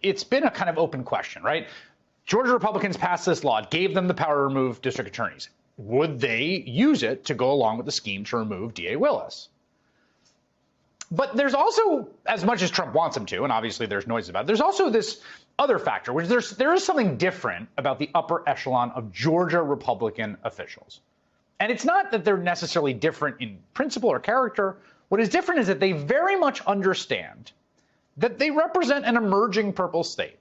it's been a kind of open question, right? Georgia Republicans passed this law, gave them the power to remove district attorneys. Would they use it to go along with the scheme to remove D.A. Willis? But there's also, as much as Trump wants him to, and obviously there's noise about it, there's also this other factor, which there is something different about the upper echelon of Georgia Republican officials. And it's not that they're necessarily different in principle or character. What is different is that they very much understand that they represent an emerging purple state.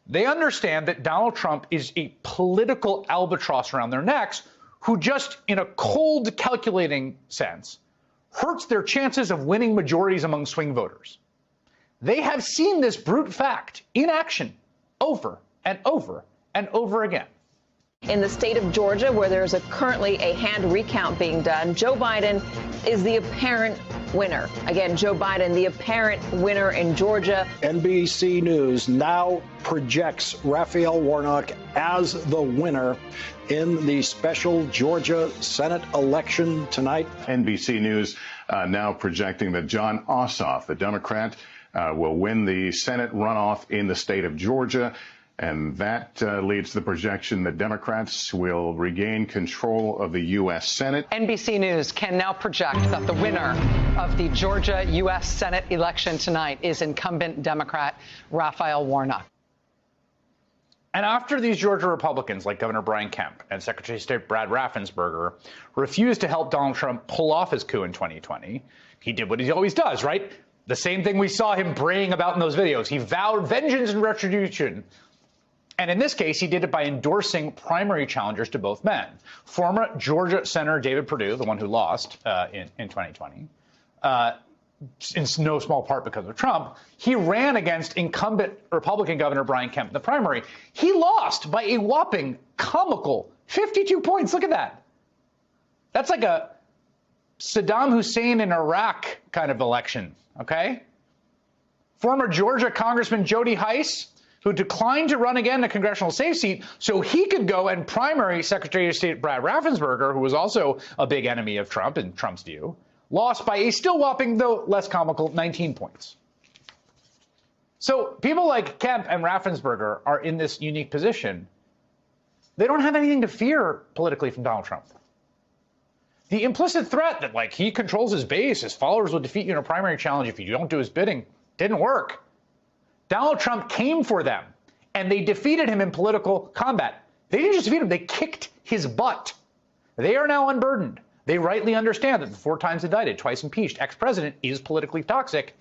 They understand that Donald Trump is a political albatross around their necks who just, in a cold, calculating sense, hurts their chances of winning majorities among swing voters. They have seen this brute fact in action over and over and over again. In the state of Georgia, where there's currently a hand recount being done, Joe Biden is the apparent winner. Again, Joe Biden, the apparent winner in Georgia. NBC News now projects Raphael Warnock as the winner in the special Georgia Senate election tonight. NBC News now projecting that Jon Ossoff, the Democrat, will win the Senate runoff in the state of Georgia. And that leads to the projection that Democrats will regain control of the U.S. Senate. NBC News can now project that the winner of the Georgia U.S. Senate election tonight is incumbent Democrat Raphael Warnock. And after these Georgia Republicans, like Governor Brian Kemp and Secretary of State Brad Raffensperger, refused to help Donald Trump pull off his coup in 2020, he did what he always does, right? The same thing we saw him braying about in those videos. He vowed vengeance and retribution. And in this case, he did it by endorsing primary challengers to both men. Former Georgia Senator David Perdue, the one who lost in 2020, in no small part because of Trump, he ran against incumbent Republican Governor Brian Kemp in the primary. He lost by a whopping comical 52 points. Look at that. That's like a Saddam Hussein in Iraq kind of election, okay? Former Georgia Congressman Jody Hice, who declined to run again a congressional safe seat so he could go and primary Secretary of State Brad Raffensperger, who was also a big enemy of Trump in Trump's view, lost by a still whopping, though less comical, 19 points. So people like Kemp and Raffensperger are in this unique position. They don't have anything to fear politically from Donald Trump. The implicit threat that, like, he controls his base, his followers will defeat you in a primary challenge if you don't do his bidding, didn't work. Donald Trump came for them, and they defeated him in political combat. They didn't just defeat him, they kicked his butt. They are now unburdened. They rightly understand that the 4 times indicted, twice impeached ex-president is politically toxic,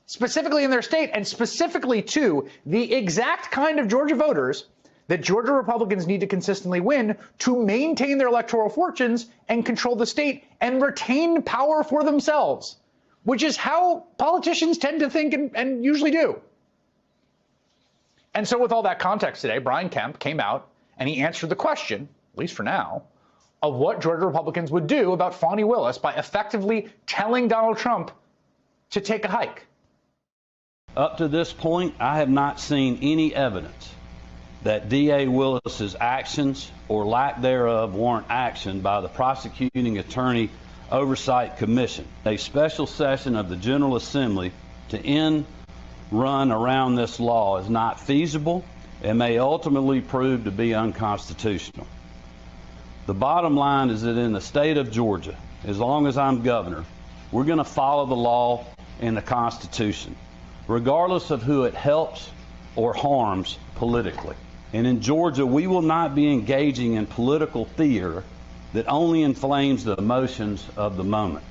specifically in their state, and specifically to the exact kind of Georgia voters that Georgia Republicans need to consistently win to maintain their electoral fortunes and control the state and retain power for themselves, which is how politicians tend to think and usually do. And so with all that context today, Brian Kemp came out and he answered the question, at least for now, of what Georgia Republicans would do about Fani Willis by effectively telling Donald Trump to take a hike. Up to this point, I have not seen any evidence that D.A. Willis's actions or lack thereof warrant action by the Prosecuting Attorney Oversight Commission, a special session of the General Assembly to end run around this law is not feasible and may ultimately prove to be unconstitutional. The bottom line is that in the state of Georgia, as long as I'm governor, we're going to follow the law and the Constitution, regardless of who it helps or harms politically. And in Georgia, we will not be engaging in political theater that only inflames the emotions of the moment.